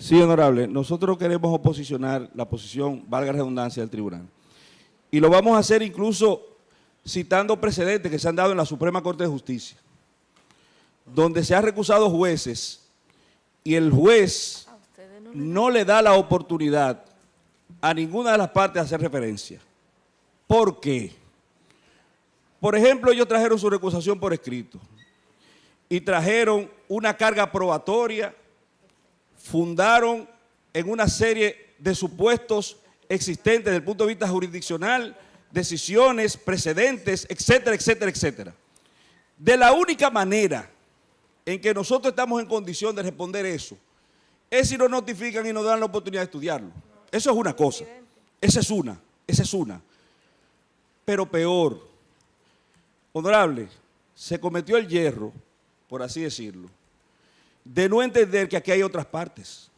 Sí, honorable. Nosotros queremos oposicionar la posición, valga la redundancia, del tribunal. Y lo vamos a hacer incluso citando precedentes que se han dado en la Suprema Corte de Justicia, donde se han recusado jueces y el juez no le da la oportunidad a ninguna de las partes de hacer referencia. ¿Por qué? Por ejemplo, ellos trajeron su recusación por escrito y trajeron una carga probatoria, fundaron en una serie de supuestos existentes desde el punto de vista jurisdiccional, decisiones, precedentes, etcétera, etcétera, etcétera. De la única manera en que nosotros estamos en condición de responder eso es si nos notifican y nos dan la oportunidad de estudiarlo. Eso es una cosa, esa es una. Pero peor, honorable, se cometió el yerro, por así decirlo, de no entender que aquí hay otras partes.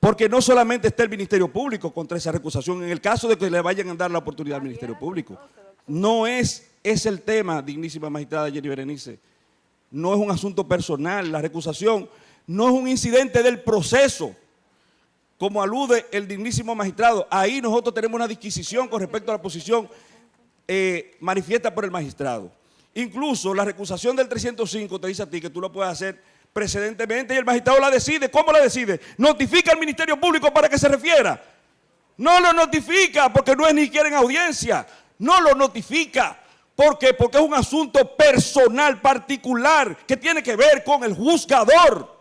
Porque no solamente está el Ministerio Público contra esa recusación, en el caso de que le vayan a dar la oportunidad al Ministerio Público. No es el tema, dignísima magistrada Jenny Berenice, no es un asunto personal, la recusación no es un incidente del proceso, como alude el dignísimo magistrado. Ahí nosotros tenemos una disquisición con respecto a la posición manifiesta por el magistrado. Incluso la recusación del 305 te dice a ti que tú lo puedes hacer precedentemente y el magistrado la decide. ¿Cómo la decide? Notifica al Ministerio Público para que se refiera. No lo notifica porque no es ni siquiera en audiencia. No lo notifica. ¿Por qué? Porque es un asunto personal, particular, que tiene que ver con el juzgador.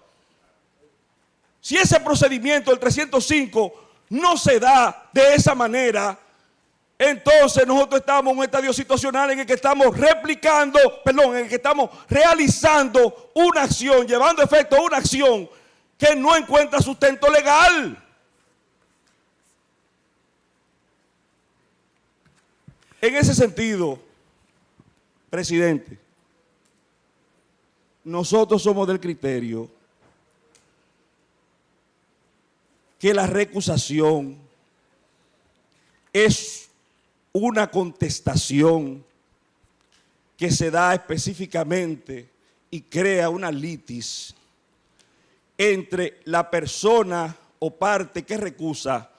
Si ese procedimiento del 305 no se da de esa manera, entonces nosotros estamos en un estadio situacional en el que estamos en el que estamos realizando una acción, llevando a efecto una acción que no encuentra sustento legal. En ese sentido, presidente, nosotros somos del criterio que la recusación es una contestación que se da específicamente y crea una litis entre la persona o parte que recusa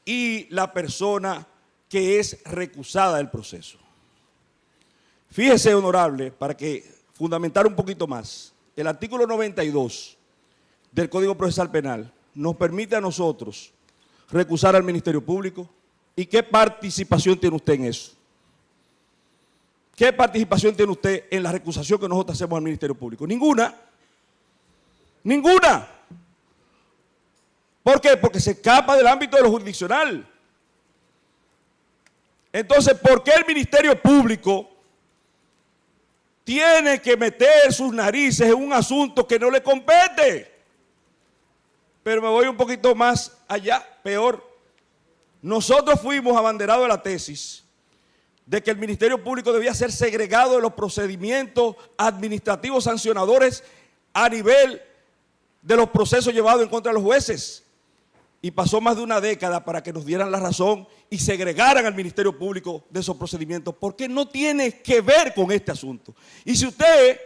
y la persona que es recusada del proceso. Fíjese, honorable, para que fundamentar un poquito más, el artículo 92 del Código Procesal Penal nos permite a nosotros recusar al Ministerio Público. ¿Y qué participación tiene usted en eso? ¿Qué participación tiene usted en la recusación que nosotros hacemos al Ministerio Público? Ninguna. Ninguna. ¿Por qué? Porque se escapa del ámbito de lo jurisdiccional. Entonces, ¿por qué el Ministerio Público tiene que meter sus narices en un asunto que no le compete? Pero me voy un poquito más allá, peor. Nosotros fuimos abanderados de la tesis de que el Ministerio Público debía ser segregado de los procedimientos administrativos sancionadores a nivel de los procesos llevados en contra de los jueces. Y pasó más de una década para que nos dieran la razón y segregaran al Ministerio Público de esos procedimientos, porque no tiene que ver con este asunto. Y si usted,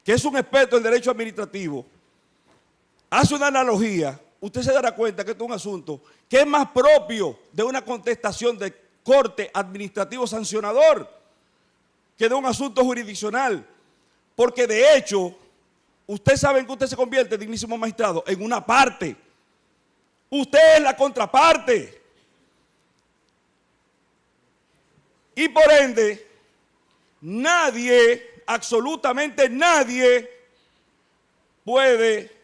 que es un experto en derecho administrativo, hace una analogía, usted se dará cuenta que esto es un asunto que es más propio de una contestación de corte administrativo sancionador que de un asunto jurisdiccional. Porque de hecho, ustedes saben que usted se convierte, dignísimo magistrado, en una parte. Usted es la contraparte. Y por ende, nadie, absolutamente nadie, puede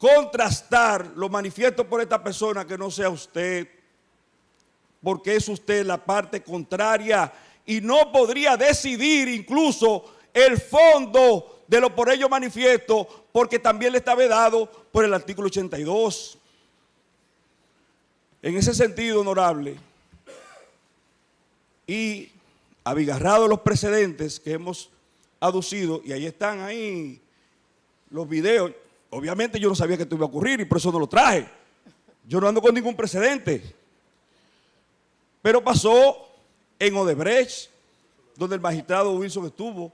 contrastar lo manifiesto por esta persona que no sea usted, porque es usted la parte contraria y no podría decidir incluso el fondo de lo por ello manifiesto, porque también le está vedado por el artículo 82. En ese sentido, honorable, y abigarrado los precedentes que hemos aducido, y ahí están ahí los videos. Obviamente yo no sabía que esto iba a ocurrir y por eso no lo traje. Yo no ando con ningún precedente. Pero pasó en Odebrecht, donde el magistrado Wilson estuvo,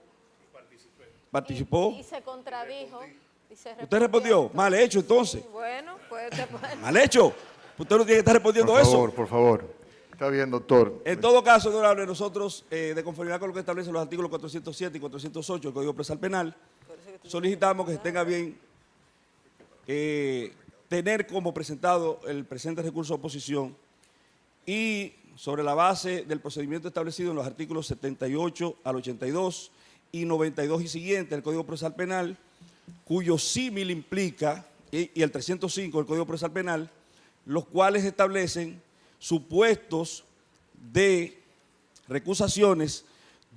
participó. Y se contradijo. ¿Usted respondió? Mal hecho, entonces. Bueno, pues Mal hecho. Usted no tiene que estar respondiendo eso. Por favor. Está bien, doctor. En todo caso, honorable, nosotros, de conformidad con lo que establecen los artículos 407 y 408 del Código Procesal Penal, solicitamos que se tenga bien tener como presentado el presente recurso de oposición y sobre la base del procedimiento establecido en los artículos 78 al 82 y 92 y siguientes del Código Procesal Penal, cuyo símil implica, y el 305 del Código Procesal Penal, los cuales establecen supuestos de recusaciones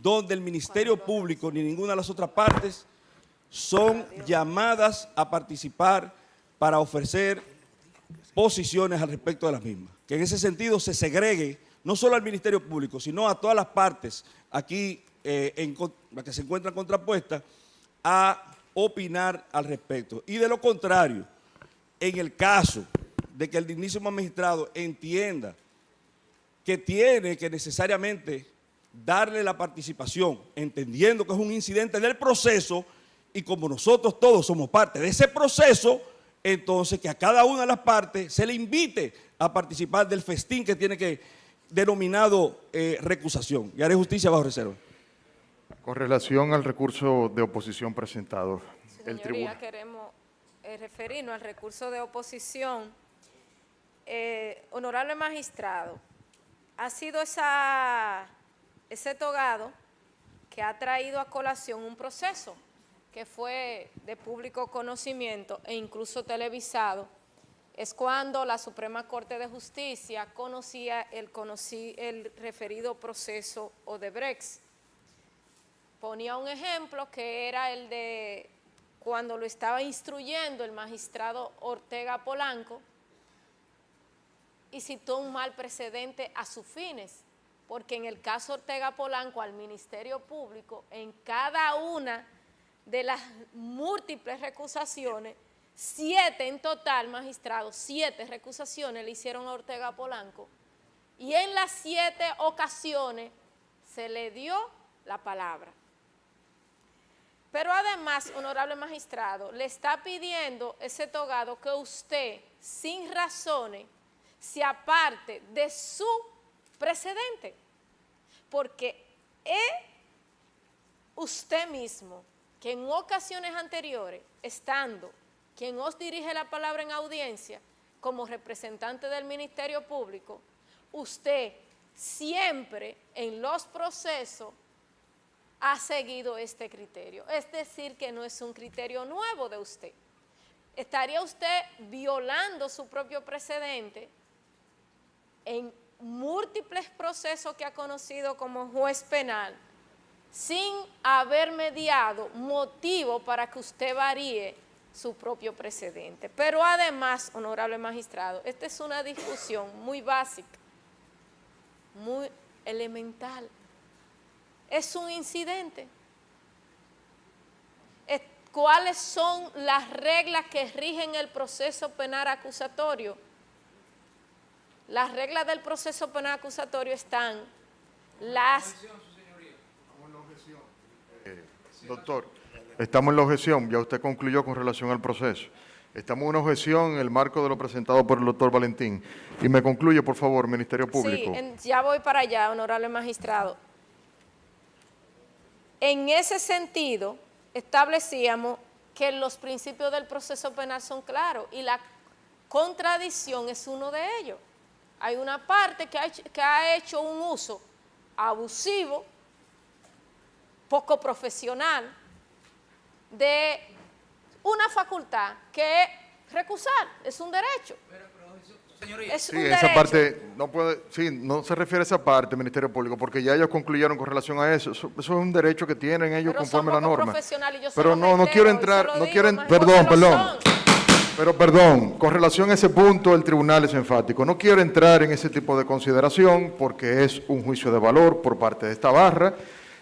donde el Ministerio Público ni ninguna de las otras partes son llamadas a participar para ofrecer posiciones al respecto de las mismas. Que en ese sentido se segregue no solo al Ministerio Público, sino a todas las partes aquí las que se encuentran contrapuestas a opinar al respecto. Y de lo contrario, en el caso de que el dignísimo magistrado entienda que tiene que necesariamente darle la participación, entendiendo que es un incidente del proceso, y como nosotros todos somos parte de ese proceso, entonces que a cada una de las partes se le invite a participar del festín que tiene que denominado recusación. Y haré justicia bajo reserva. Con relación al recurso de oposición presentado, el tribunal. Señoría, queremos referirnos al recurso de oposición. Honorable magistrado, ha sido ese togado que ha traído a colación un proceso que fue de público conocimiento e incluso televisado. Es cuando la Suprema Corte de Justicia conocía el referido proceso Odebrecht. Ponía un ejemplo que era el de cuando lo estaba instruyendo el magistrado Ortega Polanco, y citó un mal precedente a sus fines, porque en el caso Ortega Polanco al Ministerio Público, en cada una de las múltiples recusaciones, 7 en total, magistrado, 7 recusaciones le hicieron a Ortega Polanco, y en las 7 ocasiones se le dio la palabra. Pero además, honorable magistrado, le está pidiendo ese togado que usted, sin razones, se aparte de su precedente, porque es usted mismo que en ocasiones anteriores, estando quien os dirige la palabra en audiencia como representante del Ministerio Público, usted siempre en los procesos ha seguido este criterio, es decir, que no es un criterio nuevo de usted. Estaría usted violando su propio precedente en múltiples procesos que ha conocido como juez penal, sin haber mediado motivo para que usted varíe su propio precedente. Pero además, honorable magistrado, esta es una discusión muy básica, muy elemental. Es un incidente. ¿Cuáles son las reglas que rigen el proceso penal acusatorio? Las reglas del proceso penal acusatorio están las... Doctor, estamos en la objeción, ya usted concluyó con relación al proceso. Estamos en una objeción en el marco de lo presentado por el doctor Valentín. Y me concluye, por favor, Ministerio Público. Sí, ya voy para allá, honorable magistrado. En ese sentido, establecíamos que los principios del proceso penal son claros y la contradicción es uno de ellos. Hay una parte que ha hecho un uso abusivo, poco profesional, de una facultad que es recusar, es un derecho. Es un derecho. Esa parte no puede, no se refiere a esa parte, Ministerio Público, porque ya ellos concluyeron con relación a eso. Eso es un derecho que tienen ellos conforme a la norma. Pero no quiero entrar, perdón, con relación a ese punto el tribunal es enfático. No quiero entrar en ese tipo de consideración porque es un juicio de valor por parte de esta barra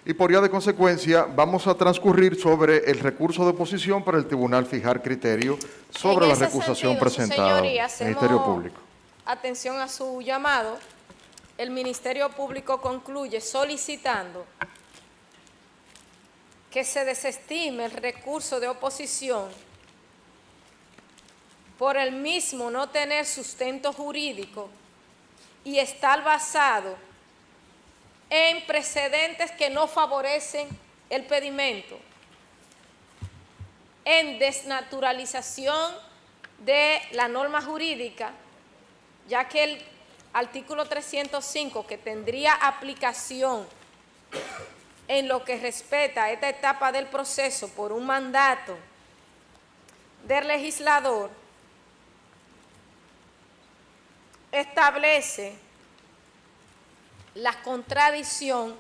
y por vía de consecuencia vamos a transcurrir sobre el recurso de oposición para el tribunal fijar criterio sobre la recusación presentada. Ministerio Público. Atención a su llamado. El Ministerio Público concluye solicitando que se desestime el recurso de oposición por el mismo no tener sustento jurídico y estar basado en precedentes que no favorecen el pedimento, en desnaturalización de la norma jurídica, ya que el artículo 305, que tendría aplicación en lo que respecta a esta etapa del proceso por un mandato del legislador, establece la contradicción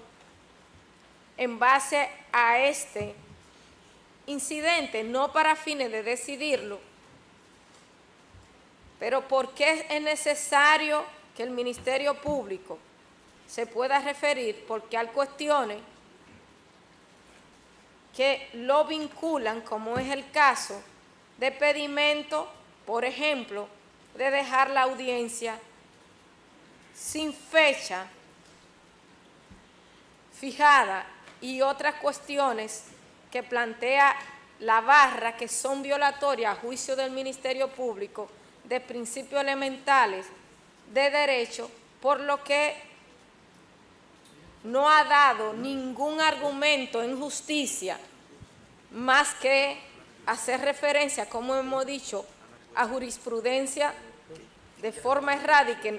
en base a este incidente, no para fines de decidirlo, pero porque es necesario que el Ministerio Público se pueda referir, porque hay cuestiones que lo vinculan, como es el caso de pedimento, por ejemplo, de dejar la audiencia sin fecha fijada y otras cuestiones que plantea la barra que son violatorias a juicio del Ministerio Público de principios elementales de derecho, por lo que no ha dado ningún argumento en justicia más que hacer referencia, como hemos dicho, a jurisprudencia de forma errática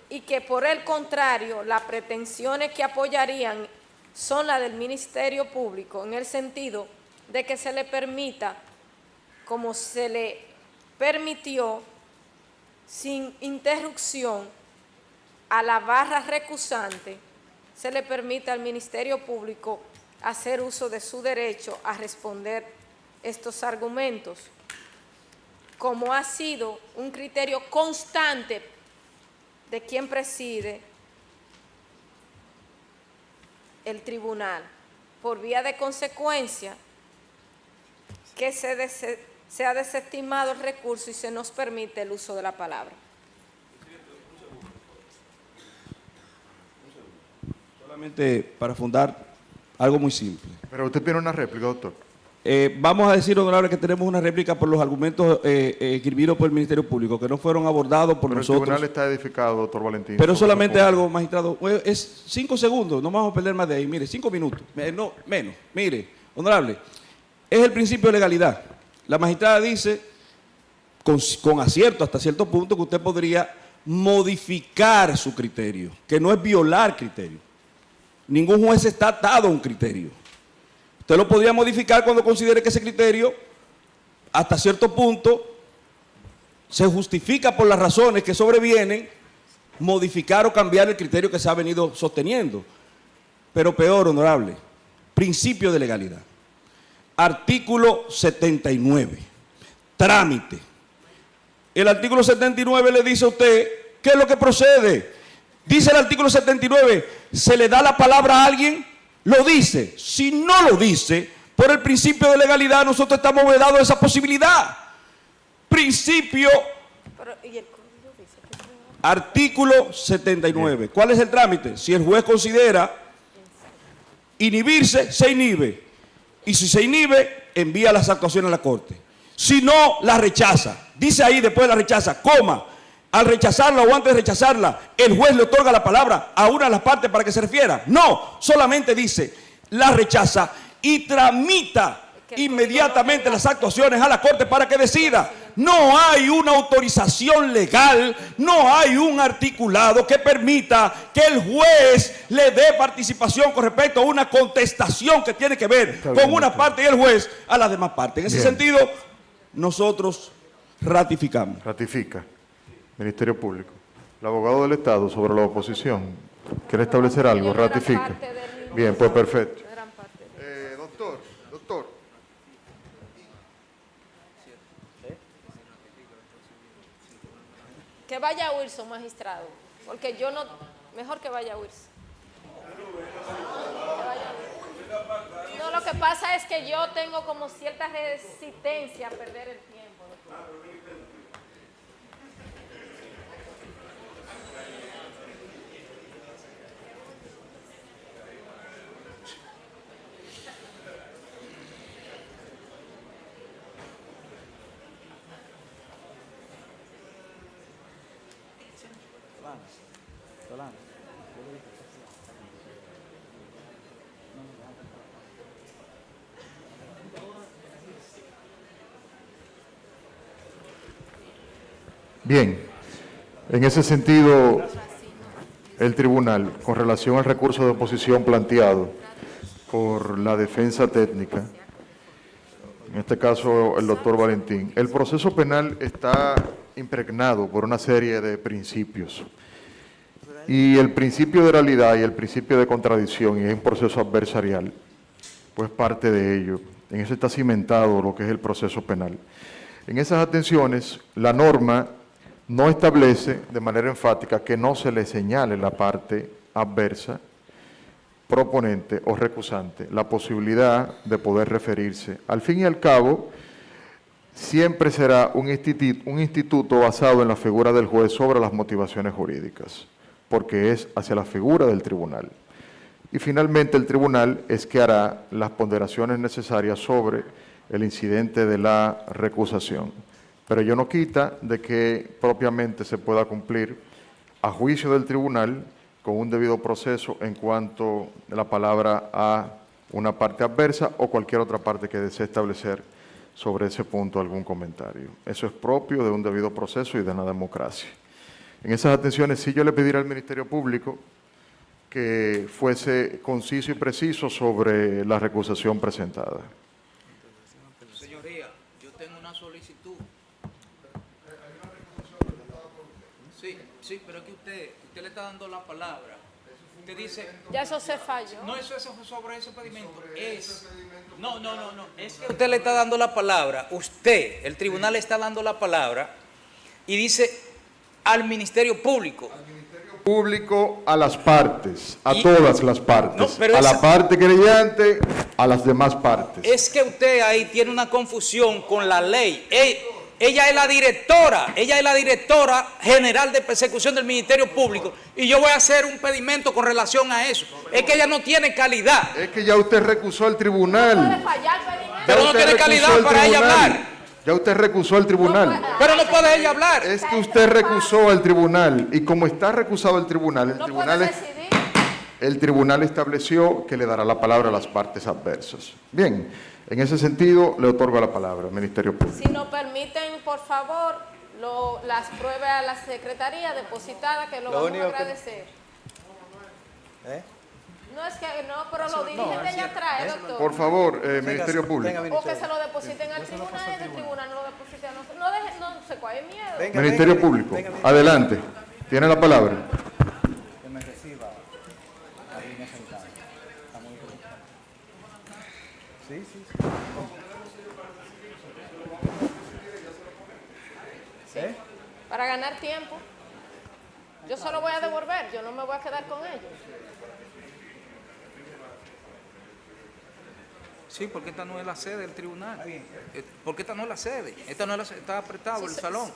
y que por el contrario las pretensiones que apoyarían son las del Ministerio Público, en el sentido de que se le permita, como se le permitió sin interrupción a la barra recusante, se le permite al Ministerio Público hacer uso de su derecho a responder estos argumentos, como ha sido un criterio constante de quien preside el tribunal. Por vía de consecuencia, que se ha desestimado el recurso y se nos permite el uso de la palabra. Solamente para fundar algo muy simple. Pero usted tiene una réplica, doctor. Vamos a decir, honorable, que tenemos una réplica por los argumentos escribidos por el Ministerio Público, que no fueron abordados por Pero nosotros. el tribunal está edificado, doctor Valentín. Pero sobre solamente ese punto. algo, magistrado, es 5 segundos, no vamos a perder más de ahí, mire, 5 minutos, no, menos. Mire, honorable, es el principio de legalidad. La magistrada dice, con acierto hasta cierto punto, que usted podría modificar su criterio, que no es violar criterio. Ningún juez está atado a un criterio. Usted lo podría modificar cuando considere que ese criterio, hasta cierto punto, se justifica por las razones que sobrevienen, modificar o cambiar el criterio que se ha venido sosteniendo. Pero peor, honorable, principio de legalidad. Artículo 79, trámite. El artículo 79 le dice a usted qué es lo que procede. Dice el artículo 79, se le da la palabra a alguien, lo dice. Si no lo dice, por el principio de legalidad, nosotros estamos vedados de esa posibilidad. Principio, artículo 79. ¿Cuál es el trámite? Si el juez considera inhibirse, se inhibe. Y si se inhibe, envía las actuaciones a la Corte. Si no, la rechaza. Dice ahí después la rechaza, coma. Al rechazarla o antes de rechazarla, el juez le otorga la palabra a una de las partes para que se refiera. No, solamente dice, la rechaza y tramita inmediatamente las actuaciones a la Corte para que decida. No hay una autorización legal, no hay un articulado que permita que el juez le dé participación con respecto a una contestación que tiene que ver con una parte y el juez a las demás partes. En ese sentido, nosotros ratificamos. Ratifica. Ministerio Público. El abogado del Estado sobre la oposición. ¿Quiere establecer algo? Ratifica. Bien, pues perfecto. Doctor. Que vaya Wilson, magistrado, porque yo no, mejor que vaya Wilson. No, lo que pasa es que yo tengo como cierta resistencia a perder el tiempo, doctor. Bien, en ese sentido, el tribunal, con relación al recurso de oposición planteado por la defensa técnica, en este caso el doctor Valentín, el proceso penal está impregnado por una serie de principios. Y el principio de realidad y el principio de contradicción, y es un proceso adversarial, pues parte de ello. En eso está cimentado lo que es el proceso penal. En esas atenciones, la norma no establece de manera enfática que no se le señale la parte adversa, proponente o recusante la posibilidad de poder referirse. Al fin y al cabo, siempre será un instituto basado en la figura del juez sobre las motivaciones jurídicas, porque es hacia la figura del tribunal. Y finalmente el tribunal es que hará las ponderaciones necesarias sobre el incidente de la recusación. Pero ello no quita de que propiamente se pueda cumplir a juicio del tribunal con un debido proceso en cuanto a la palabra a una parte adversa o cualquier otra parte que desee establecer sobre ese punto algún comentario. Eso es propio de un debido proceso y de una democracia. En esas atenciones sí yo le pediría al Ministerio Público que fuese conciso y preciso sobre la recusación presentada. Señoría, yo tengo una solicitud. Sí, pero es que usted le está dando la palabra. Usted dice... Ya eso se falló. No, eso es sobre ese pedimento. No. Es que usted le está dando la palabra. Usted, el tribunal le está dando la palabra y dice al Ministerio Público. Público a las partes, a todas las partes, No, pero a la parte querellante, a las demás partes. Es que usted ahí tiene una confusión con la ley. Ella es la directora general de persecución del Ministerio Público y yo voy a hacer un pedimento con relación a eso. Es que ella no tiene calidad. Es que ya usted recusó al tribunal. No puede fallar, pedimento. Pero no tiene calidad para ella hablar. Ya usted recusó al tribunal. Pero no puede ella hablar. Es que usted recusó al tribunal y como está recusado el tribunal, No puede decidir. el tribunal estableció que le dará la palabra a las partes adversas. Bien, en ese sentido le otorgo la palabra al Ministerio Público. Si nos permiten, por favor, las pruebas a la Secretaría depositada, que lo vamos a agradecer. No es que no, pero lo dirigen de allá atrás, doctor. Por favor, Ministerio Público. O que se lo depositen al tribunal y del tribunal no lo depositen a nosotros. No sé cuál es miedo. Ministerio Público, adelante. Tiene la palabra. Que me reciba a Irina Santana. Está muy bien. Sí. Sí, para ganar tiempo. Yo solo voy a devolver, yo no me voy a quedar con ellos. Sí, porque esta no es la sede del tribunal. Porque esta no es la sede. Esta no es la sede. Está apretado el salón.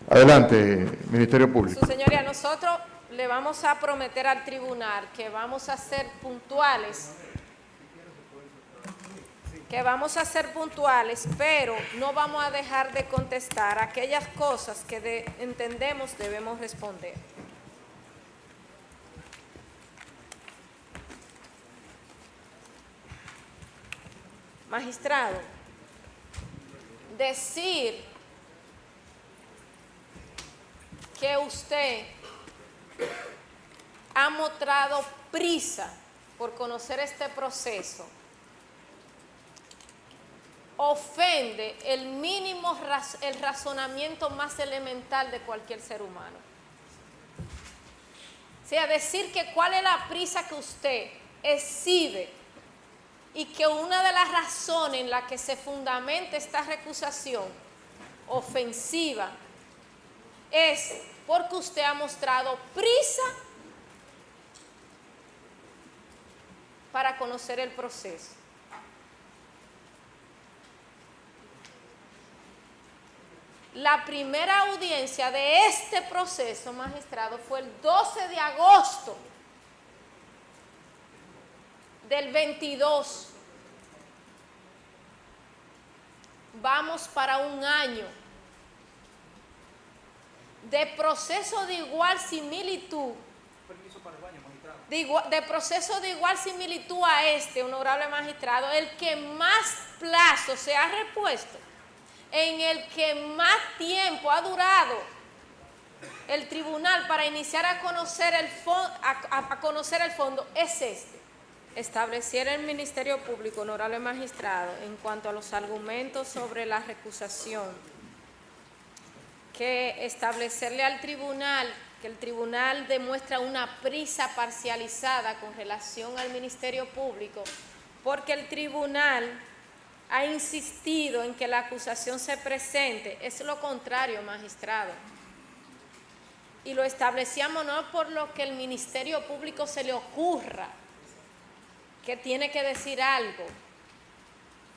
Adelante, Ministerio Público. Su señoría, nosotros le vamos a prometer al tribunal que vamos a ser puntuales, pero no vamos a dejar de contestar aquellas cosas que entendemos debemos responder. Magistrado, decir que usted ha mostrado prisa por conocer este proceso ofende el razonamiento más elemental de cualquier ser humano. O sea, decir que cuál es la prisa que usted exhibe y que una de las razones en la que se fundamenta esta recusación ofensiva es porque usted ha mostrado prisa para conocer el proceso. La primera audiencia de este proceso, magistrado, fue el 12 de agosto del 22. Vamos para un año. de proceso de igual similitud, de proceso de igual similitud a este, honorable magistrado, el que más plazo se ha repuesto, en el que más tiempo ha durado el tribunal para iniciar a conocer el fondo es este. Estableciera el Ministerio Público, honorable magistrado, en cuanto a los argumentos sobre la recusación, que establecerle al tribunal que el tribunal demuestra una prisa parcializada con relación al Ministerio Público, porque el tribunal ha insistido en que la acusación se presente. Es lo contrario, magistrado. Y lo establecíamos no por lo que el Ministerio Público se le ocurra, que tiene que decir algo.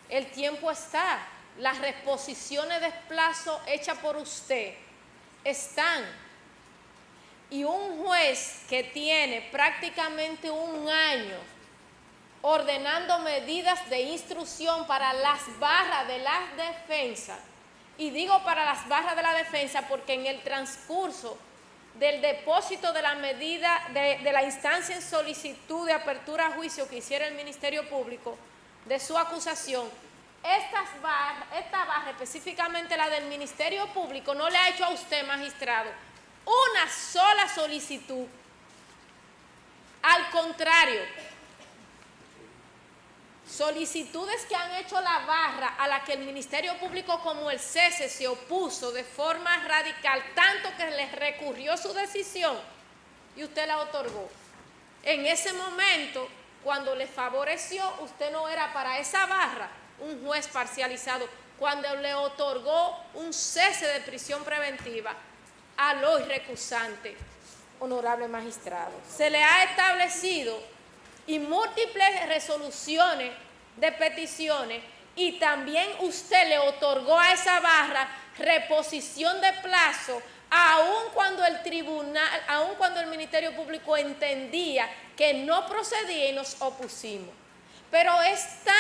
El tiempo está. Las reposiciones de plazo hechas por usted están. Y un juez que tiene prácticamente un año ordenando medidas de instrucción para las barras de la defensa, y digo para las barras de la defensa porque en el transcurso del depósito de la medida de la instancia en solicitud de apertura a juicio que hiciera el Ministerio Público de su acusación, esta barra, específicamente la del Ministerio Público, no le ha hecho a usted, magistrado, una sola solicitud. Al contrario, solicitudes que han hecho la barra a la que el Ministerio Público como el CESE se opuso de forma radical, tanto que les recurrió su decisión y usted la otorgó. En ese momento, cuando le favoreció, usted no era para esa barra un juez parcializado, cuando le otorgó un cese de prisión preventiva al hoy recusante, honorable magistrado. Se le ha establecido y múltiples resoluciones de peticiones, y también usted le otorgó a esa barra reposición de plazo, aun cuando el Ministerio Público entendía que no procedía y nos opusimos. Pero es tan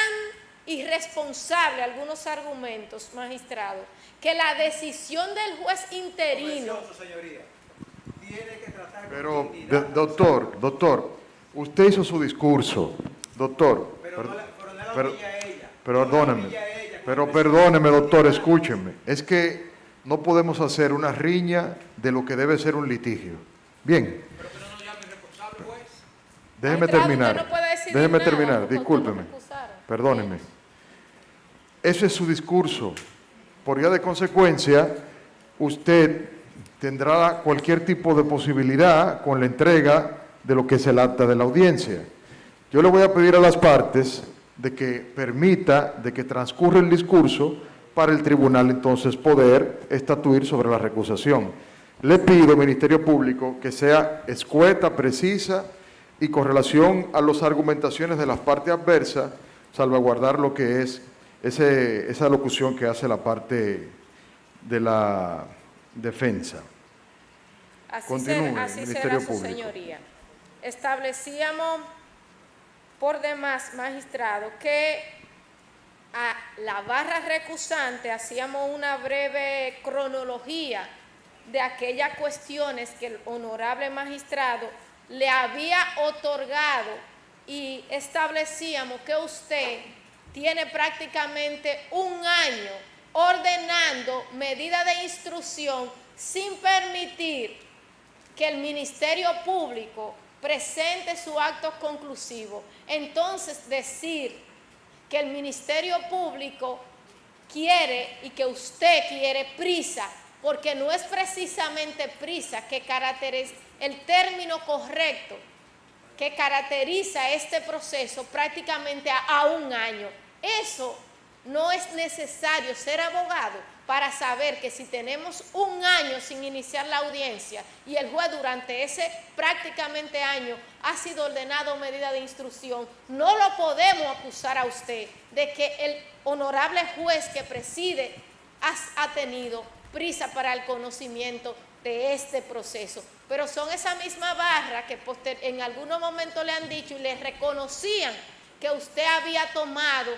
irresponsable algunos argumentos, magistrado, que la decisión del juez interino... Pero, doctor, usted hizo su discurso, doctor. Perdóneme, doctor, escúcheme. Es que no podemos hacer una riña de lo que debe ser un litigio. Bien. Déjeme terminar, discúlpeme. Perdóneme. Ese es su discurso. Por vía de consecuencia, usted tendrá cualquier tipo de posibilidad con la entrega de lo que es el acta de la audiencia. Yo le voy a pedir a las partes de que permita de que transcurra el discurso para el tribunal entonces poder estatuir sobre la recusación. Le pido, Ministerio Público, que sea escueta, precisa y con relación a las argumentaciones de las partes adversas, salvaguardar lo que es esa locución que hace la parte de la defensa. Así será su señoría. Establecíamos por demás, magistrado, que a la barra recusante hacíamos una breve cronología de aquellas cuestiones que el honorable magistrado le había otorgado, y establecíamos que usted tiene prácticamente un año ordenando medidas de instrucción sin permitir que el Ministerio Público presente su acto conclusivo. Entonces, decir que el Ministerio Público quiere y que usted quiere prisa, porque no es precisamente prisa que caracteriza el término correcto que caracteriza este proceso prácticamente a un año. Eso no es necesario ser abogado para saber que si tenemos un año sin iniciar la audiencia y el juez durante ese prácticamente año ha sido ordenado medida de instrucción, no lo podemos acusar a usted de que el honorable juez que preside ha tenido prisa para el conocimiento de este proceso. Pero son esa misma barra que en algunos momentos le han dicho y le reconocían que usted había tomado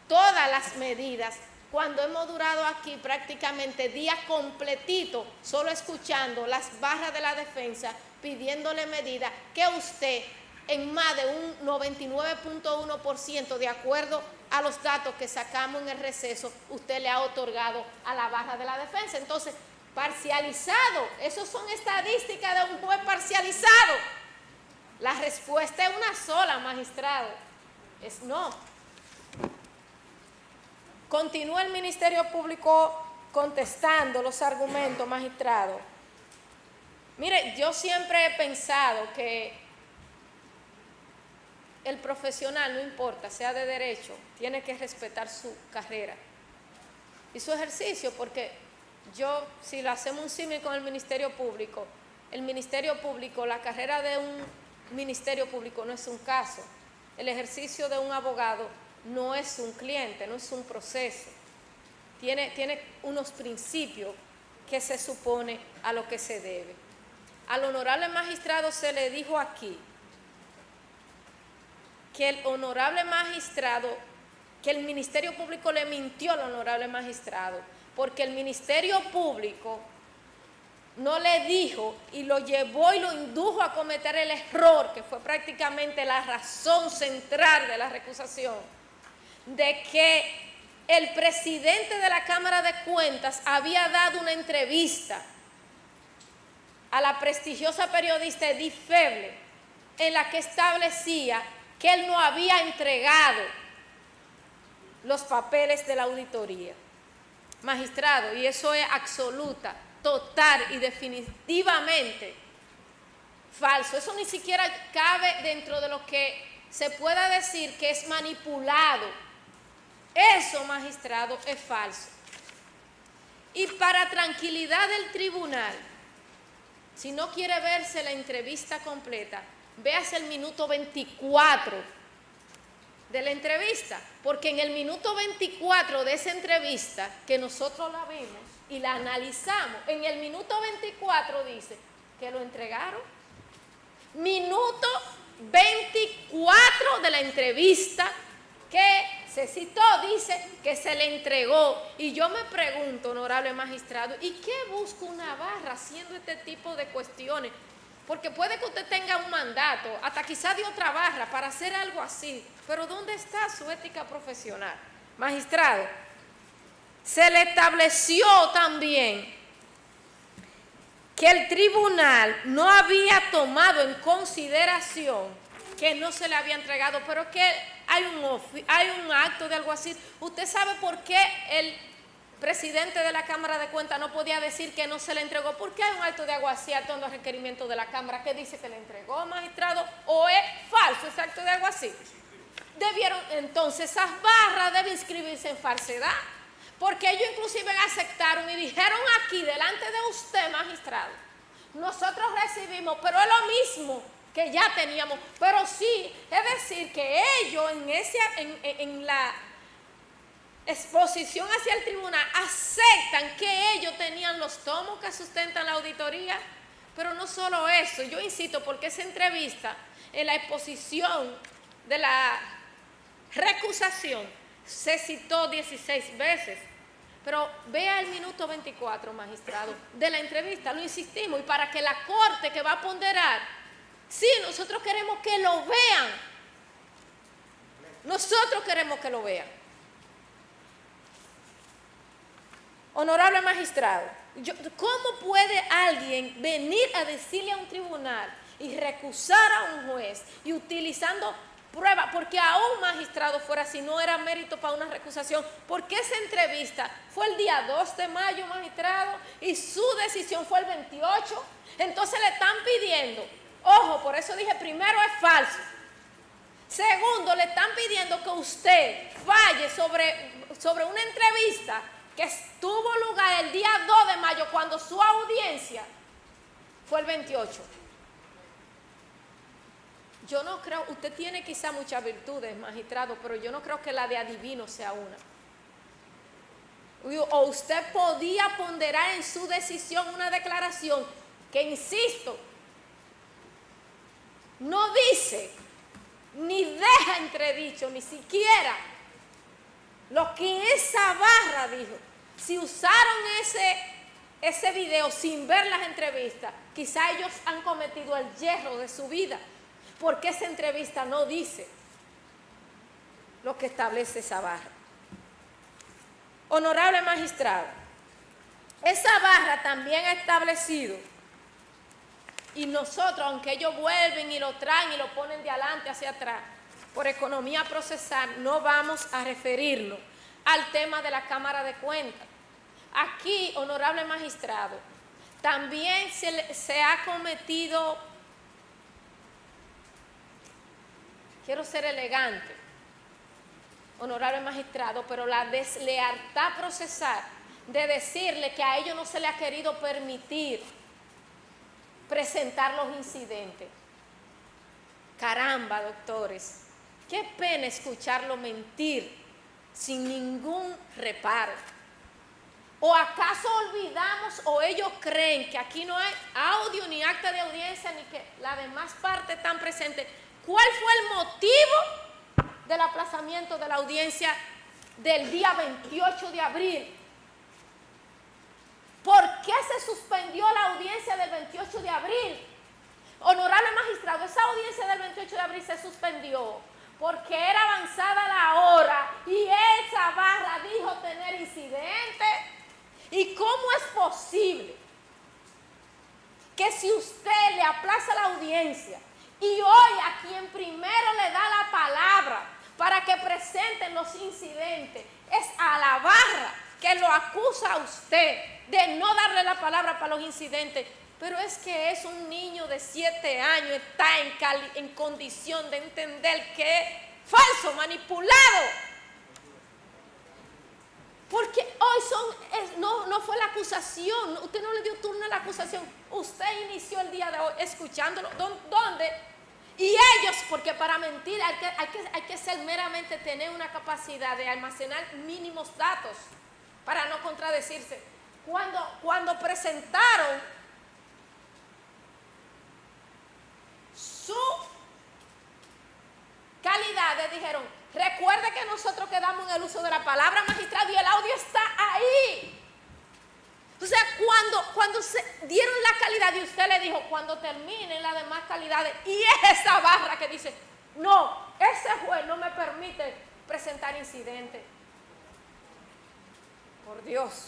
todas las medidas cuando hemos durado aquí prácticamente días completitos solo escuchando las barras de la defensa pidiéndole medidas que usted en más de un 99.1% de acuerdo a los datos que sacamos en el receso, usted le ha otorgado a la barra de la defensa. Entonces, parcializado, eso son estadísticas de un juez parcializado. La respuesta es una sola, magistrado, es no. Continúa el Ministerio Público contestando los argumentos, magistrado. Mire, yo siempre he pensado que el profesional, no importa, sea de derecho, tiene que respetar su carrera y su ejercicio, porque yo, si lo hacemos un símil con el Ministerio Público, la carrera de un Ministerio Público no es un caso, el ejercicio de un abogado no es un cliente, no es un proceso, tiene unos principios que se supone a lo que se debe. Al honorable magistrado se le dijo aquí que el honorable magistrado, que el Ministerio Público le mintió al honorable magistrado, porque el Ministerio Público no le dijo y lo llevó y lo indujo a cometer el error, que fue prácticamente la razón central de la recusación, de que el presidente de la Cámara de Cuentas había dado una entrevista a la prestigiosa periodista Edith Feble, en la que establecía que él no había entregado los papeles de la auditoría. Magistrado, y eso es absoluta, total y definitivamente falso. Eso ni siquiera cabe dentro de lo que se pueda decir que es manipulado. Eso, magistrado, es falso. Y para tranquilidad del tribunal, si no quiere verse la entrevista completa, véase el minuto 24 de la entrevista, porque en el minuto 24 de esa entrevista, que nosotros la vimos y la analizamos, en el minuto 24 dice que lo entregaron. Minuto 24 de la entrevista que se citó, dice que se le entregó. Y yo me pregunto, honorable magistrado, ¿y qué busca una barra haciendo este tipo de cuestiones? Porque puede que usted tenga un mandato, hasta quizá de otra barra, para hacer algo así. Pero ¿dónde está su ética profesional? Magistrado, se le estableció también que el tribunal no había tomado en consideración que no se le había entregado, pero que hay un acto de algo así. ¿Usted sabe por qué el presidente de la Cámara de Cuentas no podía decir que no se le entregó? Porque hay un acto de aguacía actuando a requerimiento de la Cámara que dice que le entregó, magistrado, o es falso ese acto de aguacía. Debieron, entonces, esas barras deben inscribirse en falsedad, porque ellos inclusive aceptaron y dijeron aquí, delante de usted, magistrado, nosotros recibimos, pero es lo mismo que ya teníamos, pero sí, es decir, que ellos en la exposición hacia el tribunal aceptan que ellos tenían los tomos que sustentan la auditoría. Pero no solo eso, yo insisto, porque esa entrevista en la exposición de la recusación se citó 16 veces, pero vea el minuto 24, magistrado, de la entrevista, lo insistimos, y para que la corte que va a ponderar, sí, nosotros queremos que lo vean, nosotros queremos que lo vean. Honorable magistrado, ¿cómo puede alguien venir a decirle a un tribunal y recusar a un juez y utilizando pruebas? Porque a un magistrado fuera así, no era mérito para una recusación, porque esa entrevista fue el día 2 de mayo, magistrado, y su decisión fue el 28. Entonces le están pidiendo, ojo, por eso dije, primero es falso. Segundo, le están pidiendo que usted falle sobre una entrevista que tuvo lugar el día 2 de mayo, cuando su audiencia fue el 28. Yo no creo, usted tiene quizá muchas virtudes, magistrado, pero yo no creo que la de adivino sea una. O usted podía ponderar en su decisión una declaración que, insisto, no dice, ni deja entredicho, ni siquiera lo que esa barra dijo. Si usaron ese video sin ver las entrevistas, quizá ellos han cometido el yerro de su vida, porque esa entrevista no dice lo que establece esa barra. Honorable magistrado, esa barra también ha establecido, y nosotros, aunque ellos vuelven y lo traen y lo ponen de adelante hacia atrás, por economía procesal, no vamos a referirnos al tema de la Cámara de Cuentas. Aquí, honorable magistrado, también se ha cometido, quiero ser elegante, honorable magistrado, pero la deslealtad procesal de decirle que a ellos no se le ha querido permitir presentar los incidentes. Caramba, doctores, qué pena escucharlo mentir sin ningún reparo. ¿O acaso olvidamos o ellos creen que aquí no hay audio ni acta de audiencia ni que las demás partes están presentes? ¿Cuál fue el motivo del aplazamiento de la audiencia del día 28 de abril? ¿Por qué se suspendió la audiencia del 28 de abril? Honorable magistrado, esa audiencia del 28 de abril se suspendió porque era avanzada la hora y esa barra dijo tener incidentes. ¿Y cómo es posible que si usted le aplaza la audiencia y hoy a quien primero le da la palabra para que presenten los incidentes es a la barra que lo acusa a usted de no darle la palabra para los incidentes? Pero es que es un niño de 7 años, está en condición de entender que es falso, manipulado. Porque hoy no fue la acusación, usted no le dio turno a la acusación, usted inició el día de hoy escuchándolo. ¿Dónde? Y ellos, porque para mentir hay que ser meramente tener una capacidad de almacenar mínimos datos para no contradecirse. Cuando presentaron su calidad, dijeron, recuerde que nosotros quedamos en el uso de la palabra, magistrado, y el audio está ahí. O sea, cuando se dieron la calidad y usted le dijo, cuando terminen las demás calidades, y es esa barra que dice, no, ese juez no me permite presentar incidentes. Por Dios.